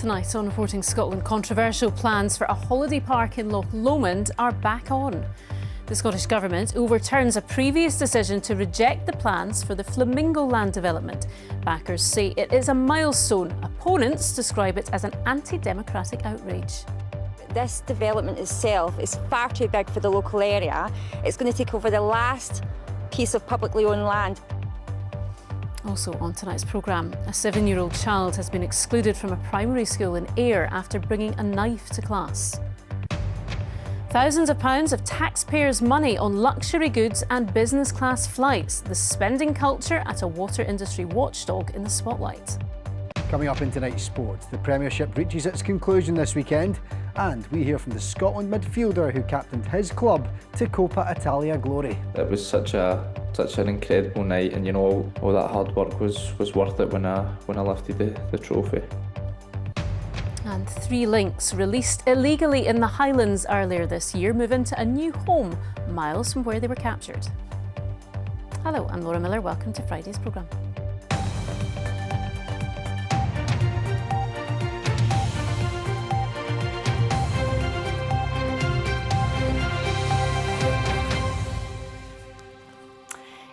Tonight on Reporting Scotland, controversial plans for a holiday park in Loch Lomond are back on. The Scottish Government overturns a previous decision to reject the plans for the Flamingo Land development. Backers say it is a milestone. Opponents describe it as an anti-democratic outrage. This development itself is far too big for the local area. It's going to take over the last piece of publicly owned land. Also on tonight's programme, a 7-year-old child has been excluded from a primary school in Ayr after bringing a knife to class. Thousands of pounds of taxpayers' money on luxury goods and business class flights. The spending culture at a water industry watchdog in the spotlight. Coming up in tonight's sport, the Premiership reaches its conclusion this weekend, and we hear from the Scotland midfielder who captained his club to Coppa Italia glory. It was such an incredible night, and you know, all that hard work was worth it when I lifted the trophy. And 3 Lynx released illegally in the Highlands earlier this year move into a new home miles from where they were captured. Hello, I'm Laura Miller. Welcome to Friday's programme.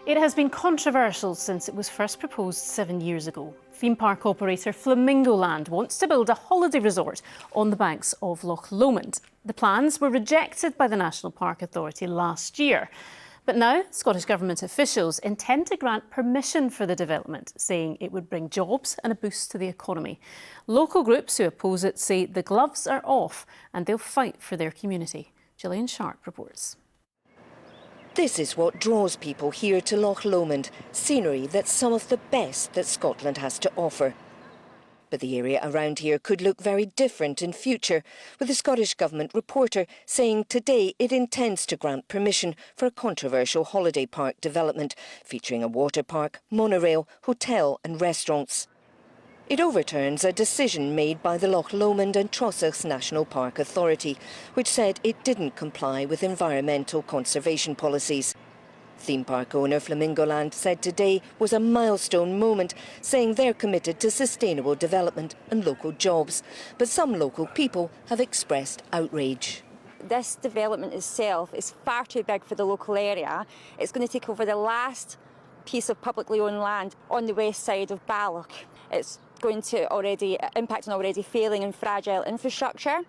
It has been controversial since it was first proposed 7 years ago. Theme park operator Flamingo Land wants to build a holiday resort on the banks of Loch Lomond. The plans were rejected by the National Park Authority last year. But now Scottish Government officials intend to grant permission for the development, saying it would bring jobs and a boost to the economy. Local groups who oppose it say the gloves are off and they'll fight for their community. Gillian Sharp reports. This is what draws people here to Loch Lomond, scenery that's some of the best that Scotland has to offer. But the area around here could look very different in future, with the Scottish Government reporter saying today it intends to grant permission for a controversial holiday park development, featuring a water park, monorail, hotel and restaurants. It overturns a decision made by the Loch Lomond and Trossachs National Park Authority, which said it didn't comply with environmental conservation policies. Theme park owner Flamingo Land said today was a milestone moment, saying they're committed to sustainable development and local jobs. But some local people have expressed outrage. This development itself is far too big for the local area. It's going to take over the last piece of publicly owned land on the west side of Balloch. It's going to already impact on already failing and fragile infrastructure.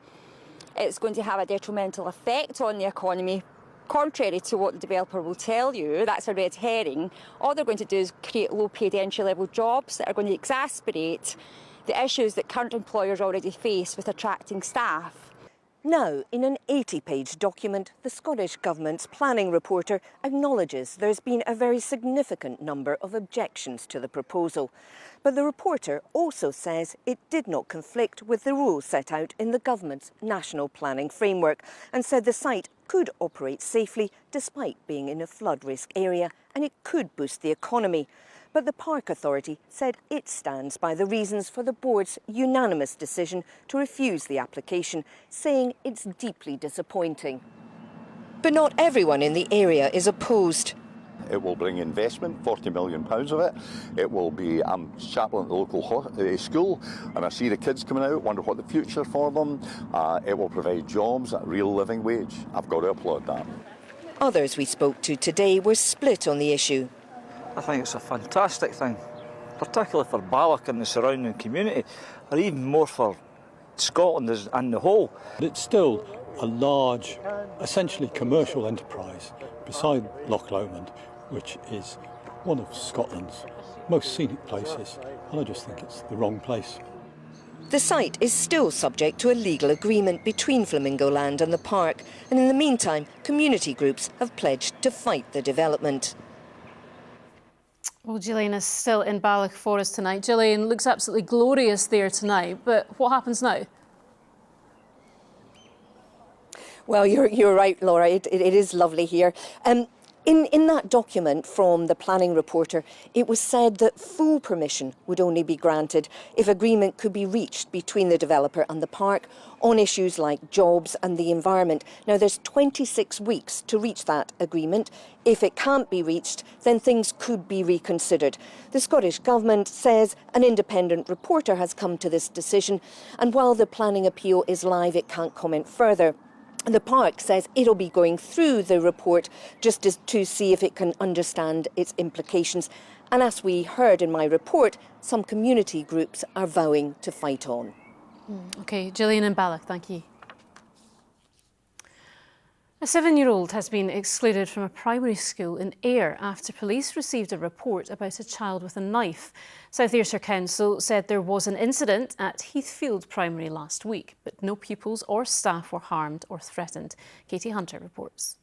It's going to have a detrimental effect on the economy, contrary to what the developer will tell you. That's a red herring. All they're going to do is create low-paid entry-level jobs that are going to exacerbate the issues that current employers already face with attracting staff. Now, in an 80-page document, the Scottish Government's planning reporter acknowledges there's been a very significant number of objections to the proposal. But the reporter also says it did not conflict with the rules set out in the Government's national planning framework, and said the site could operate safely despite being in a flood risk area, and it could boost the economy. But the Park Authority said it stands by the reasons for the board's unanimous decision to refuse the application, saying it's deeply disappointing. But not everyone in the area is opposed. It will bring investment, £40 million of it. It will be, I'm chaplain at the local school, and I see the kids coming out, wonder what the future for them. It will provide jobs at a real living wage. I've got to applaud that. Others we spoke to today were split on the issue. I think it's a fantastic thing, particularly for Balloch and the surrounding community, or even more for Scotland as the whole. It's still a large, essentially commercial enterprise beside Loch Lomond, which is one of Scotland's most scenic places, and I just think it's the wrong place. The site is still subject to a legal agreement between Flamingo Land and the park, and in the meantime, community groups have pledged to fight the development. Well, Gillian is still in Balloch for us tonight. Gillian, looks absolutely glorious there tonight, but what happens now? Well, you're right, Laura. It is lovely here. In that document from the planning reporter, it was said that full permission would only be granted if agreement could be reached between the developer and the park on issues like jobs and the environment. Now, there's 26 weeks to reach that agreement. If it can't be reached, then things could be reconsidered. The Scottish Government says an independent reporter has come to this decision, and while the planning appeal is live, it can't comment further. The park says it'll be going through the report just to see if it can understand its implications. And as we heard in my report, some community groups are vowing to fight on. OK, Gillian and Balloch, thank you. A 7-year-old has been excluded from a primary school in Ayr after police received a report about a child with a knife. South Ayrshire Council said there was an incident at Heathfield Primary last week, but no pupils or staff were harmed or threatened. Katie Hunter reports.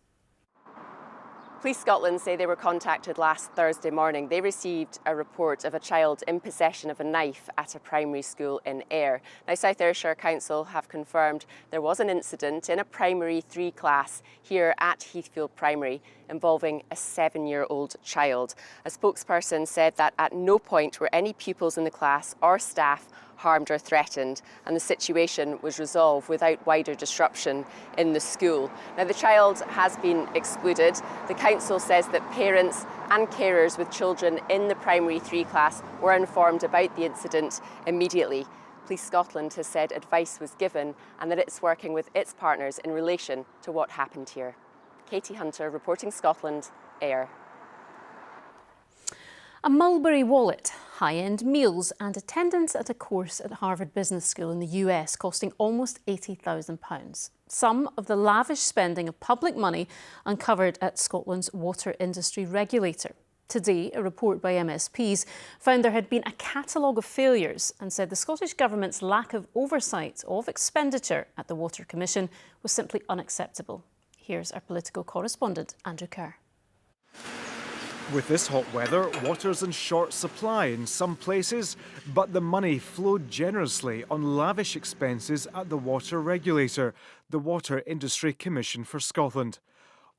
Police Scotland say they were contacted last Thursday morning. They received a report of a child in possession of a knife at a primary school in Ayr. Now, South Ayrshire Council have confirmed there was an incident in a primary 3 class here at Heathfield Primary involving a 7-year-old child. A spokesperson said that at no point were any pupils in the class or staff harmed or threatened, and the situation was resolved without wider disruption in the school. Now, the child has been excluded. The council says that parents and carers with children in the primary 3 class were informed about the incident immediately. Police Scotland has said advice was given and that it's working with its partners in relation to what happened here. Katie Hunter, reporting Scotland, Ayr. A Mulberry wallet, high-end meals and attendance at a course at Harvard Business School in the US costing almost £80,000. Some of the lavish spending of public money uncovered at Scotland's water industry regulator. Today, a report by MSPs found there had been a catalogue of failures and said the Scottish Government's lack of oversight of expenditure at the Water Commission was simply unacceptable. Here's our political correspondent, Andrew Kerr. With this hot weather, water's in short supply in some places, but the money flowed generously on lavish expenses at the water regulator, the Water Industry Commission for Scotland.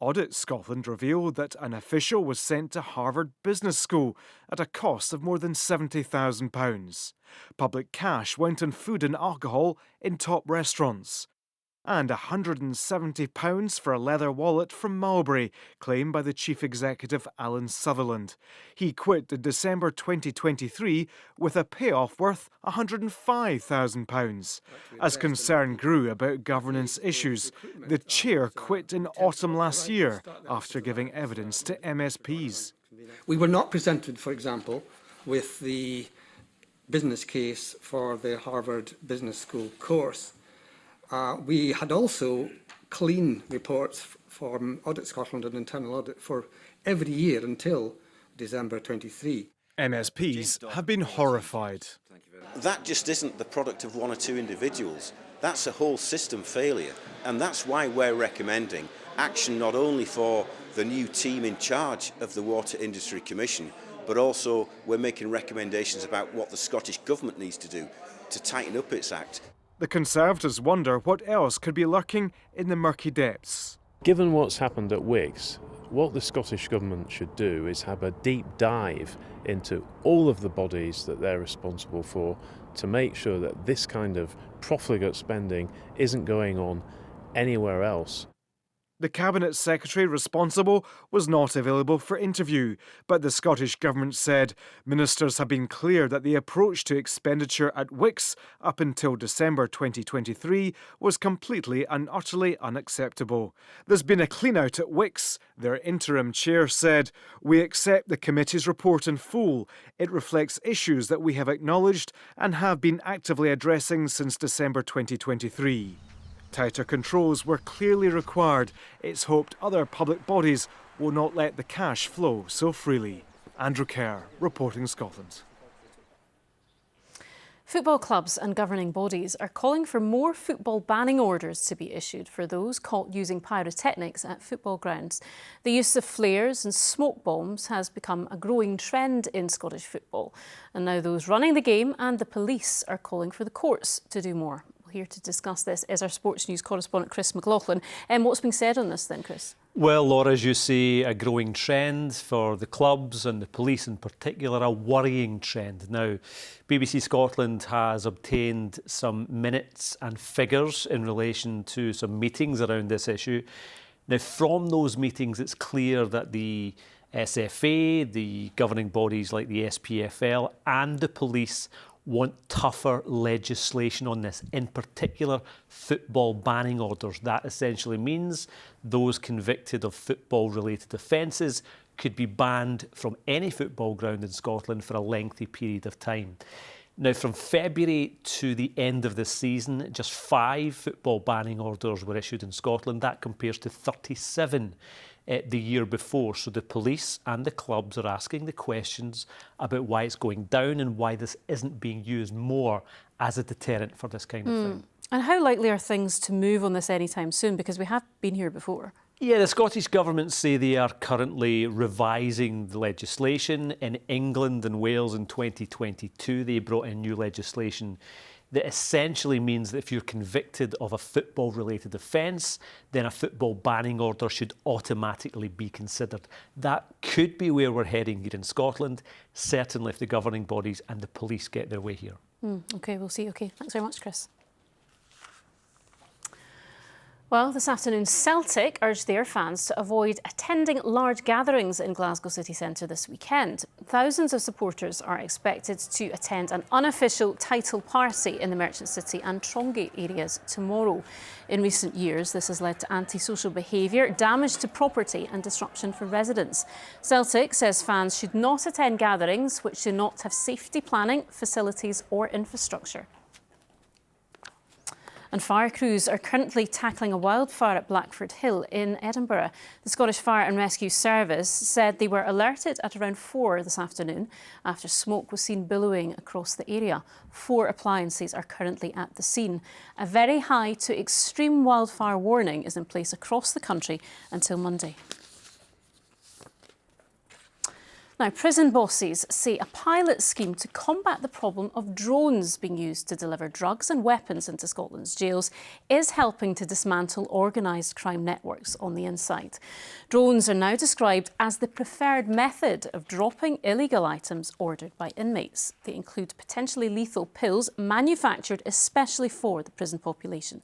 Audit Scotland revealed that an official was sent to Harvard Business School at a cost of more than £70,000. Public cash went on food and alcohol in top restaurants. And £170 for a leather wallet from Mulberry, claimed by the Chief Executive Alan Sutherland. He quit in December 2023 with a payoff worth £105,000. As concern grew about governance issues, the chair quit in autumn last year after giving evidence to MSPs. We were not presented, for example, with the business case for the Harvard Business School course. We had also clean reports from Audit Scotland and Internal Audit for every year until December 23. MSPs have been horrified. That just isn't the product of one or two individuals. That's a whole system failure, and that's why we're recommending action not only for the new team in charge of the Water Industry Commission, but also we're making recommendations about what the Scottish Government needs to do to tighten up its act. The Conservatives wonder what else could be lurking in the murky depths. Given what's happened at Wickes, what the Scottish Government should do is have a deep dive into all of the bodies that they're responsible for to make sure that this kind of profligate spending isn't going on anywhere else. The Cabinet Secretary responsible was not available for interview, but the Scottish Government said ministers have been clear that the approach to expenditure at Wickes up until December 2023 was completely and utterly unacceptable. There's been a clean-out at Wickes. Their interim chair said, "We accept the committee's report in full. It reflects issues that we have acknowledged and have been actively addressing since December 2023. Tighter controls were clearly required. It's hoped other public bodies will not let the cash flow so freely. Andrew Kerr, reporting Scotland. Football clubs and governing bodies are calling for more football banning orders to be issued for those caught using pyrotechnics at football grounds. The use of flares and smoke bombs has become a growing trend in Scottish football. And now those running the game and the police are calling for the courts to do more. Here to discuss this is our sports news correspondent Chris McLaughlin. What's being said on this then, Chris? Well, Laura, as you say, a growing trend for the clubs and the police in particular, a worrying trend. Now, BBC Scotland has obtained some minutes and figures in relation to some meetings around this issue. Now, from those meetings, it's clear that the SFA, the governing bodies like the SPFL and the police want tougher legislation on this, in particular football banning orders. That essentially means those convicted of football-related offences could be banned from any football ground in Scotland for a lengthy period of time. Now, from February to the end of this season, just 5 football banning orders were issued in Scotland. That compares to 37 the year before. So the police and the clubs are asking the questions about why it's going down and why this isn't being used more as a deterrent for this kind of thing. And how likely are things to move on this anytime soon? Because we have been here before. Yeah, the Scottish Government say they are currently revising the legislation. In England and Wales in 2022, they brought in new legislation that essentially means that if you're convicted of a football-related offence, then a football banning order should automatically be considered. That could be where we're heading here in Scotland, certainly if the governing bodies and the police get their way here. OK, we'll see. OK, thanks very much, Chris. Well, this afternoon, Celtic urged their fans to avoid attending large gatherings in Glasgow city centre this weekend. Thousands of supporters are expected to attend an unofficial title party in the Merchant City and Trongate areas tomorrow. In recent years, this has led to antisocial behaviour, damage to property and disruption for residents. Celtic says fans should not attend gatherings which do not have safety planning, facilities or infrastructure. And fire crews are currently tackling a wildfire at Blackford Hill in Edinburgh. The Scottish Fire and Rescue Service said they were alerted at around 4 this afternoon after smoke was seen billowing across the area. 4 appliances are currently at the scene. A very high to extreme wildfire warning is in place across the country until Monday. Now, prison bosses say a pilot scheme to combat the problem of drones being used to deliver drugs and weapons into Scotland's jails is helping to dismantle organised crime networks on the inside. Drones are now described as the preferred method of dropping illegal items ordered by inmates. They include potentially lethal pills manufactured especially for the prison population.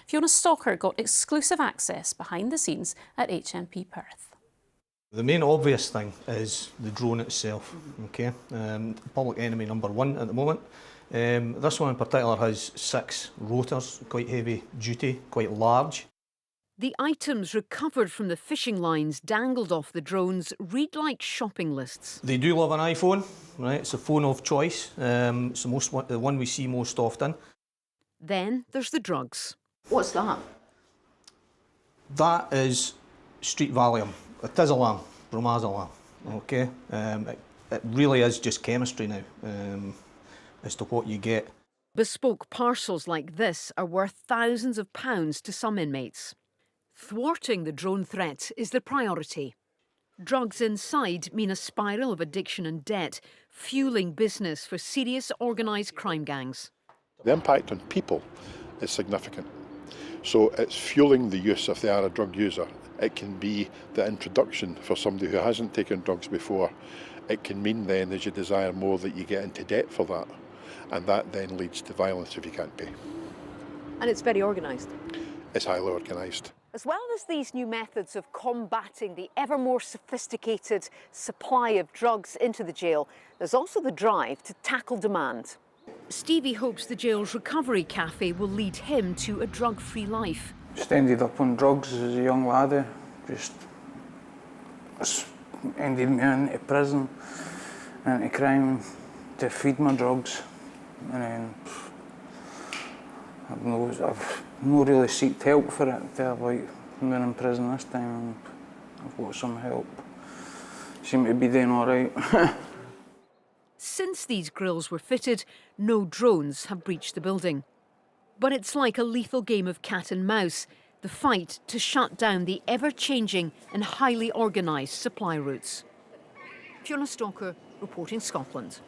Fiona Stalker got exclusive access behind the scenes at HMP Perth. The main obvious thing is the drone itself, okay? Public enemy number 1 at the moment. This one in particular has 6 rotors, quite heavy duty, quite large. The items recovered from the fishing lines dangled off the drones read like shopping lists. They do love an iPhone, right? It's a phone of choice. It's the one we see most often. Then there's the drugs. What's that? That is street Valium. Tizalam, Bromazolam, okay? It really is just chemistry now as to what you get. Bespoke parcels like this are worth thousands of pounds to some inmates. Thwarting the drone threat is the priority. Drugs inside mean a spiral of addiction and debt, fueling business for serious organised crime gangs. The impact on people is significant. So it's fueling the use if they are a drug user. It can be the introduction for somebody who hasn't taken drugs before. It can mean then, as you desire more, that you get into debt for that. And that then leads to violence if you can't pay. And it's very organised. It's highly organised. As well as these new methods of combating the ever more sophisticated supply of drugs into the jail, there's also the drive to tackle demand. Stevie hopes the jail's recovery cafe will lead him to a drug-free life. Just ended up on drugs as a young lad. Just ended me into prison, into crime, to feed my drugs. And then I've not really sought help for it. I've been in prison this time and I've got some help. Seem to be doing all right. Since these grills were fitted, no drones have breached the building. But it's like a lethal game of cat and mouse, the fight to shut down the ever-changing and highly organised supply routes. Fiona Stalker, reporting Scotland.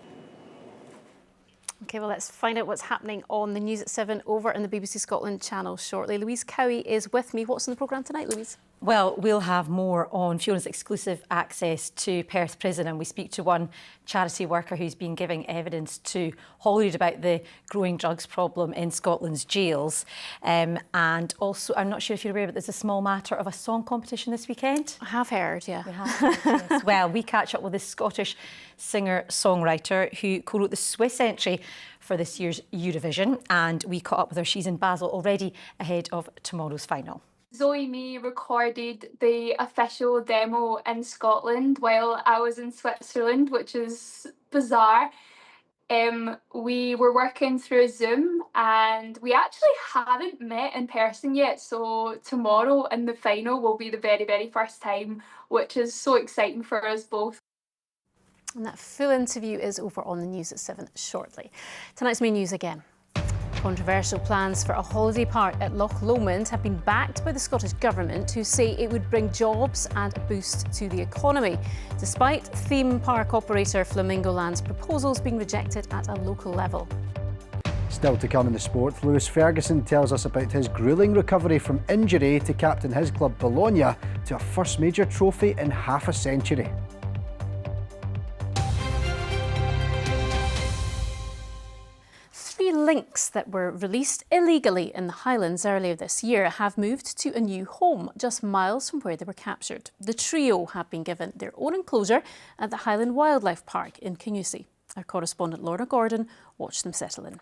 OK, well, let's find out what's happening on the News at 7 over on the BBC Scotland channel shortly. Louise Cowie is with me. What's on the programme tonight, Louise? Well, we'll have more on Fiona's exclusive access to Perth Prison, and we speak to one charity worker who's been giving evidence to Holyrood about the growing drugs problem in Scotland's jails. And also, I'm not sure if you're aware, but there's a small matter of a song competition this weekend. I have heard, yeah. We have heard, yes. Well, we catch up with this Scottish singer-songwriter who co-wrote the Swiss entry for this year's Eurovision, and we caught up with her. She's in Basel already ahead of tomorrow's final. Zoe May recorded the official demo in Scotland while I was in Switzerland, which is bizarre. We were working through Zoom and we actually haven't met in person yet. So tomorrow in the final will be the very, very first time, which is so exciting for us both. And that full interview is over on the news at 7 shortly. Tonight's main news again. Controversial plans for a holiday park at Loch Lomond have been backed by the Scottish Government, who say it would bring jobs and a boost to the economy, despite theme park operator Flamingo Land's proposals being rejected at a local level. Still to come in the sport, Lewis Ferguson tells us about his gruelling recovery from injury to captain his club Bologna to a first major trophy in half a century. Three lynx that were released illegally in the Highlands earlier this year have moved to a new home just miles from where they were captured. The trio have been given their own enclosure at the Highland Wildlife Park in Kingussie. Our correspondent Lorna Gordon watched them settle in.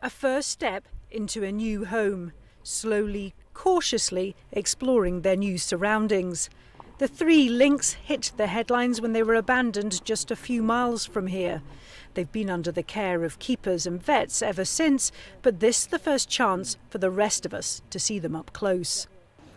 A first step into a new home, slowly, cautiously exploring their new surroundings. The three lynx hit the headlines when they were abandoned just a few miles from here. They've been under the care of keepers and vets ever since, but this is the first chance for the rest of us to see them up close.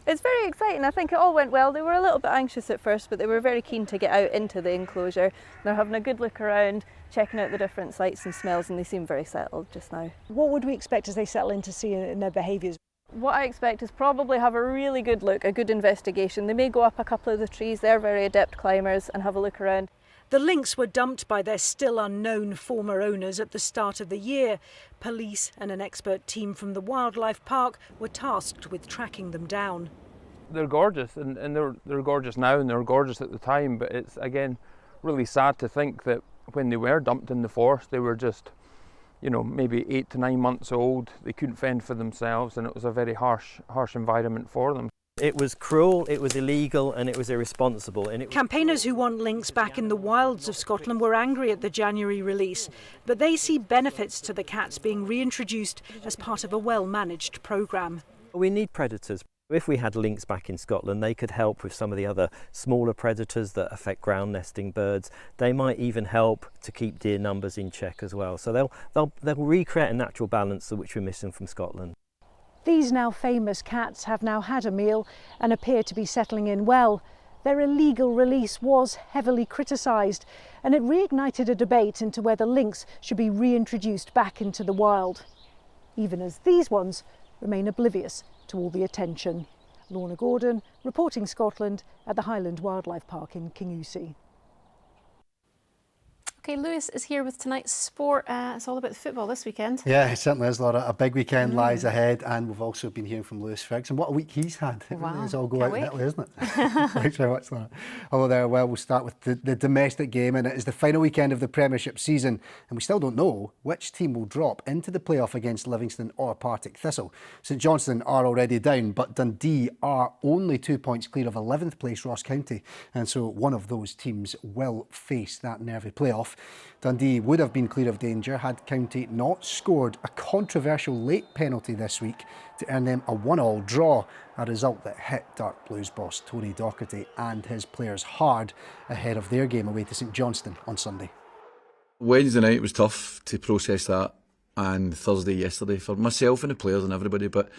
It's very exciting. I think it all went well. They were a little bit anxious at first, but they were very keen to get out into the enclosure. They're having a good look around, checking out the different sights and smells, and they seem very settled just now. What would we expect as they settle in to see in their behaviours? What I expect is probably have a really good look, a good investigation. They may go up a couple of the trees, they're very adept climbers, and have a look around. The lynx were dumped by their still unknown former owners at the start of the year. Police and an expert team from the wildlife park were tasked with tracking them down. They're gorgeous, and they're gorgeous now, and they were gorgeous at the time, but it's again really sad to think that when they were dumped in the forest, they were just, you know, maybe 8 to 9 months old. They couldn't fend for themselves, and it was a very harsh environment for them. It was cruel, it was illegal, and it was irresponsible. Campaigners who want lynx back in the wilds of Scotland were angry at the January release, but they see benefits to the cats being reintroduced as part of a well-managed programme. We need predators. If we had lynx back in Scotland, they could help with some of the other smaller predators that affect ground nesting birds. They might even help to keep deer numbers in check as well. So they'll recreate a natural balance which we're missing from Scotland. These now famous cats have now had a meal and appear to be settling in well. Their illegal release was heavily criticised, and it reignited a debate into whether lynx should be reintroduced back into the wild, even as these ones remain oblivious to all the attention. Lorna Gordon, reporting Scotland at the Highland Wildlife Park in Kingussie. OK, Lewis is here with tonight's sport. It's all about the football this weekend. Yeah, it certainly is, Laura. A big weekend lies ahead, and we've also been hearing from Lewis Ferguson. What a week he's had. It really is all go out in Italy, isn't it? Thanks very much, Laura. Hello there. Well, we'll start with the domestic game, and it is the final weekend of the Premiership season, and we still don't know which team will drop into the playoff against Livingston or Partick Thistle. St Johnstone are already down, but Dundee are only 2 points clear of 11th place Ross County, and so one of those teams will face that nervy playoff. Dundee would have been clear of danger had County not scored a controversial late penalty this week to earn them a 1-1 draw, a result that hit Dark Blues boss Tony Docherty and his players hard ahead of their game away to St Johnstone on Sunday. Wednesday night was tough to process that, and Thursday yesterday for myself and the players and everybody, but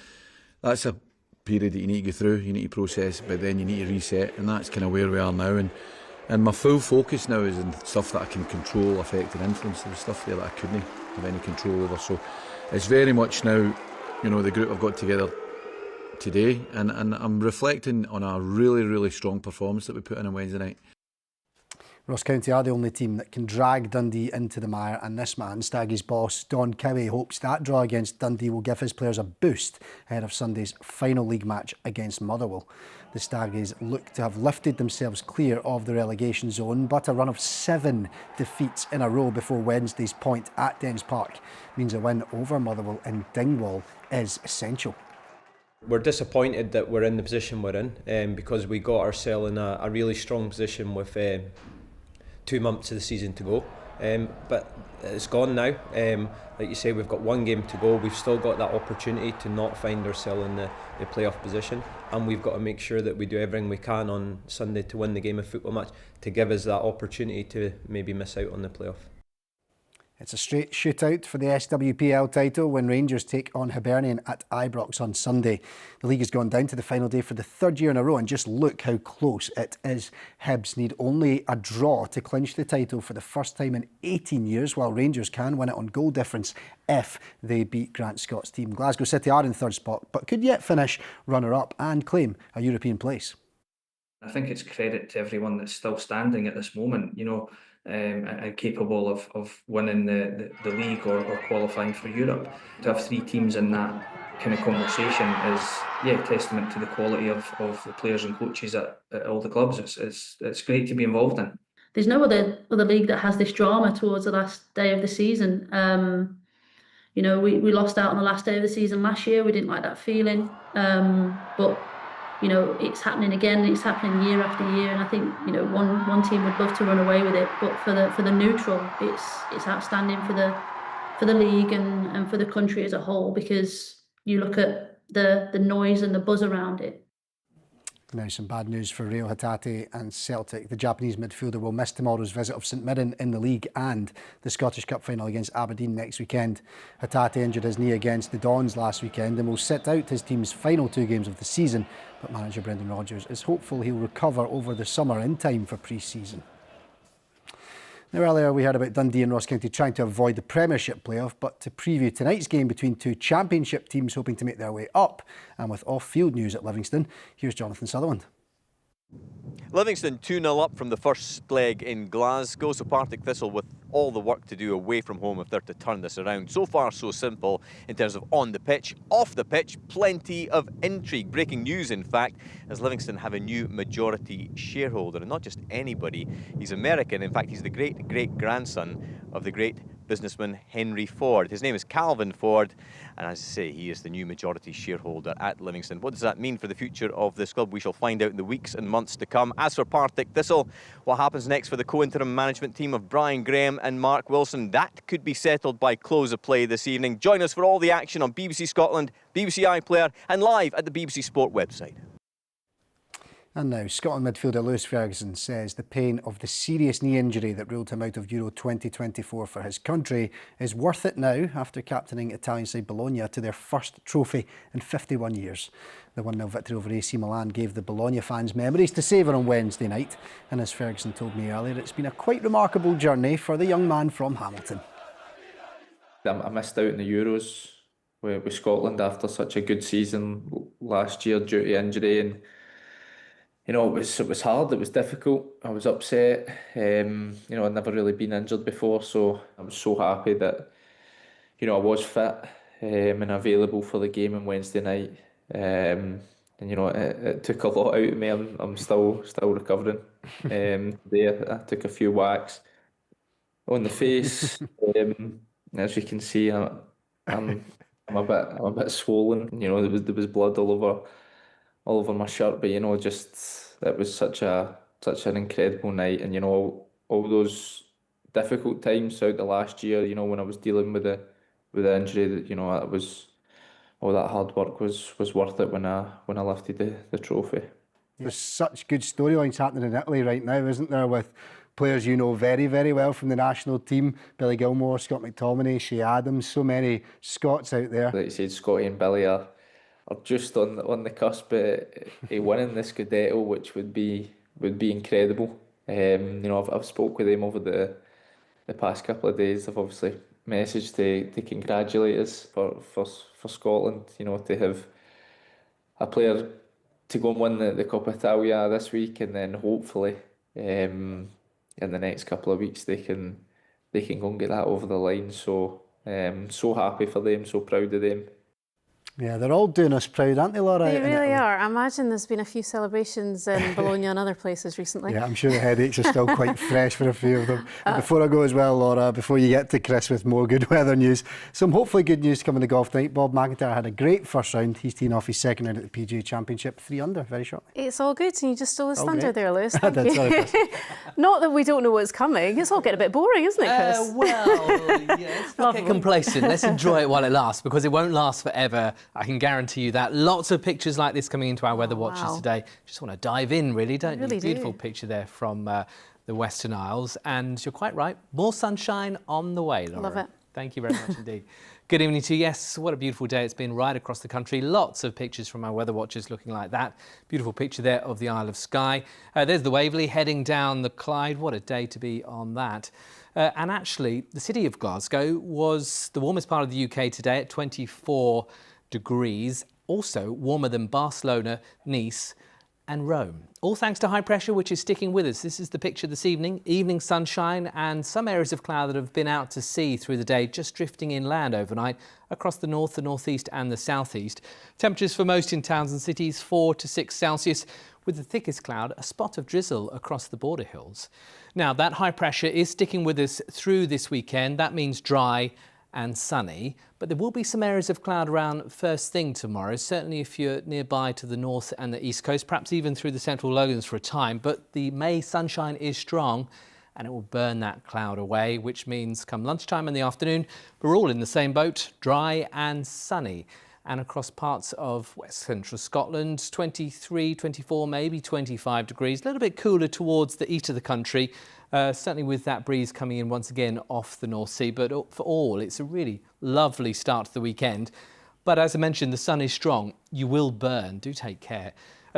that's a period that you need to go through, you need to process, but then you need to reset, and that's kind of where we are now. And my full focus now is in stuff that I can control, affect and influence. There's stuff there that I couldn't have any control over. So it's very much now, you know, the group I've got together today, and I'm reflecting on a really, really strong performance that we put in on Wednesday night. Ross County are the only team that can drag Dundee into the mire, and this man, Staggy's boss, Don Cowie, hopes that draw against Dundee will give his players a boost ahead of Sunday's final league match against Motherwell. The Staggies look to have lifted themselves clear of the relegation zone, but a run of 7 defeats in a row before Wednesday's point at Dens Park means a win over Motherwell in Dingwall is essential. We're disappointed that we're in the position we're in because we got ourselves in a really strong position with 2 months of the season to go, but it's gone now. Like you say, we've got 1 game to go. We've still got that opportunity to not find ourselves in the playoff position, and we've got to make sure that we do everything we can on Sunday to win the game of football match to give us that opportunity to maybe miss out on the playoff. It's a straight shootout for the SWPL title when Rangers take on Hibernian at Ibrox on Sunday. The league has gone down to the final day for the 3rd year in a row, and just look how close it is. Hibs need only a draw to clinch the title for the first time in 18 years, while Rangers can win it on goal difference if they beat Grant Scott's team. Glasgow City are in 3rd spot, but could yet finish runner-up and claim a European place. I think it's credit to everyone that's still standing at this moment, and capable of winning the league or qualifying for Europe. To have 3 teams in that kind of conversation is, testament to the quality of the players and coaches at all the clubs. It's great to be involved in. There's no other league that has this drama towards the last day of the season. We lost out on the last day of the season last year. We didn't like that feeling, but it's happening again. It's happening year after year, and I think one team would love to run away with it, but for the neutral, it's outstanding for the league and for the country as a whole, because you look at the noise and the buzz around it. Now some bad news for Reo Hatate and Celtic. The Japanese midfielder will miss tomorrow's visit of St Mirren in the league and the Scottish Cup final against Aberdeen next weekend. Hatate injured his knee against the Dons last weekend and will sit out his team's final 2 games of the season, but manager Brendan Rodgers is hopeful he'll recover over the summer in time for pre-season. Now, earlier we heard about Dundee and Ross County trying to avoid the Premiership playoff, but to preview tonight's game between 2 Championship teams hoping to make their way up, and with off-field news at Livingston, here's Jonathan Sutherland. Livingston 2-0 up from the first leg in Glasgow, so Partick Thistle with all the work to do away from home if they're to turn this around. So far so simple in terms of on the pitch. Off the pitch, plenty of intrigue. Breaking news, in fact, as Livingston have a new majority shareholder, and not just anybody. He's American. In fact, he's the great-great-grandson of the great businessman Henry Ford. His name is Calvin Ford, and as I say, he is the new majority shareholder at Livingston. What does that mean for the future of this club? We shall find out in the weeks and months to come. As for Partick Thistle, what happens next for the co-interim management team of Brian Graham and Mark Wilson? That could be settled by close of play this evening. Join us for all the action on BBC Scotland, BBC iPlayer and live at the BBC Sport website. And now, Scotland midfielder Lewis Ferguson says the pain of the serious knee injury that ruled him out of Euro 2024 for his country is worth it now after captaining Italian side Bologna to their first trophy in 51 years. The 1-0 victory over AC Milan gave the Bologna fans memories to savour on Wednesday night, and as Ferguson told me earlier, it's been a quite remarkable journey for the young man from Hamilton. I missed out in the Euros with Scotland after such a good season last year due to injury, and it was hard, it was difficult, I was upset. I'd never really been injured before, so I was so happy that, I was fit and available for the game on Wednesday night. It took a lot out of me. I'm still recovering. I took a few whacks on the face. As you can see, I'm a bit swollen. There was blood all over my shirt, but it was such an incredible night, and all those difficult times out the last year, when I was dealing with the injury, that it was all that hard work was worth it when I lifted the trophy. There's such good storylines happening in Italy right now, isn't there, with players you know very, very well from the national team? Billy Gilmore, Scott McTominay, Shea Adams, so many Scots out there. Like you said, Scotty and Billy are just on the cusp of winning the Scudetto, which would be incredible. I've spoke with them over the past couple of days. I've obviously messaged to congratulate us for Scotland. To have a player to go and win the Coppa Italia this week, and then hopefully in the next couple of weeks they can go and get that over the line. So so happy for them, so proud of them. Yeah, they're all doing us proud, aren't they, Laura? They really are. I imagine there's been a few celebrations in Bologna and other places recently. Yeah, I'm sure the headaches are still quite fresh for a few of them. Before I go as well, Laura, before you get to Chris with more good weather news, some hopefully good news coming to golf tonight. Bob McIntyre had a great first round. He's teeing off his second round at the PGA Championship, 3 under, very shortly. It's all good, and you just stole his thunder great. there, Lewis. Thank you. Not that we don't know what's coming. It's all getting a bit boring, isn't it, Chris? Well, yeah, let's not get complacent. Let's enjoy it while it lasts, because it won't last forever. I can guarantee you that. Lots of pictures like this coming into our weather watches today. Just want to dive in, really, don't you? Beautiful picture there from the Western Isles. And you're quite right. More sunshine on the way, Laura. Love it. Thank you very much indeed. Good evening to you. Yes, what a beautiful day it's been right across the country. Lots of pictures from our weather watchers looking like that. Beautiful picture there of the Isle of Skye. There's the Waverley heading down the Clyde. What a day to be on that. And actually, the city of Glasgow was the warmest part of the UK today at 24 degrees. Also warmer than Barcelona, Nice and Rome. All thanks to high pressure, which is sticking with us. This is the picture this evening. Evening sunshine and some areas of cloud that have been out to sea through the day, just drifting inland overnight across the north, the northeast and the southeast. Temperatures for most in towns and cities 4 to 6 Celsius, with the thickest cloud, a spot of drizzle across the border hills. Now, that high pressure is sticking with us through this weekend. That means dry and sunny, but there will be some areas of cloud around first thing tomorrow, certainly if you're nearby to the north and the east coast, perhaps even through the central lowlands for a time. But the May sunshine is strong and it will burn that cloud away, which means come lunchtime in the afternoon, we're all in the same boat, dry and sunny. And across parts of west central Scotland, 23, 24, maybe 25 degrees, a little bit cooler towards the east of the country. Certainly with that breeze coming in once again off the North Sea, but for all, it's a really lovely start to the weekend. But as I mentioned, the sun is strong. You will burn. Do take care.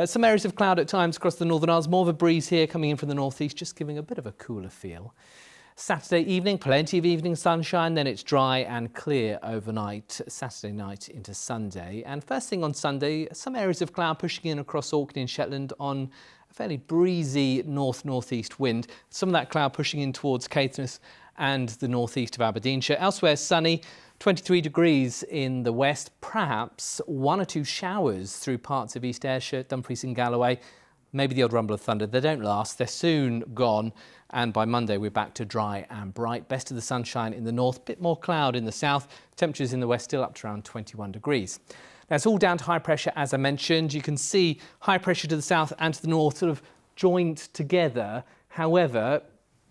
Some areas of cloud at times across the Northern Isles. More of a breeze here coming in from the northeast, just giving a bit of a cooler feel. Saturday evening, plenty of evening sunshine, then it's dry and clear overnight, Saturday night into Sunday. And first thing on Sunday, some areas of cloud pushing in across Orkney and Shetland on a fairly breezy north-northeast wind. Some of that cloud pushing in towards Caithness and the northeast of Aberdeenshire. Elsewhere, sunny, 23 degrees in the west, perhaps 1 or 2 showers through parts of East Ayrshire, Dumfries and Galloway. Maybe the odd rumble of thunder. They don't last. They're soon gone. And by Monday, we're back to dry and bright. Best of the sunshine in the north, bit more cloud in the south. Temperatures in the west still up to around 21 degrees. Now, it's all down to high pressure, as I mentioned. You can see high pressure to the south and to the north sort of joined together. However,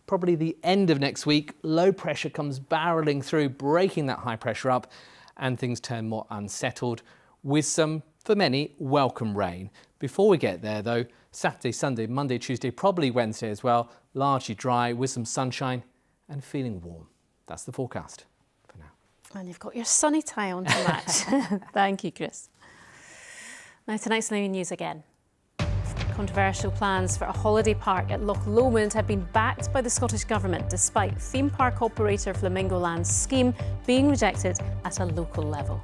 probably the end of next week, low pressure comes barreling through, breaking that high pressure up, and things turn more unsettled with some, for many, welcome rain. Before we get there, though, Saturday, Sunday, Monday, Tuesday, probably Wednesday as well, largely dry with some sunshine and feeling warm. That's the forecast for now. And you've got your sunny tie on to match. Thank you, Chris. Now, tonight's news again. Controversial plans for a holiday park at Loch Lomond have been backed by the Scottish Government, despite theme park operator Flamingo Land's scheme being rejected at a local level.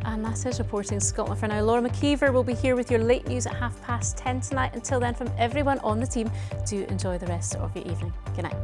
And that is Reporting Scotland for now. Laura McKeever will be here with your late news at 10:30 tonight. Until then, from everyone on the team, do enjoy the rest of your evening. Good night.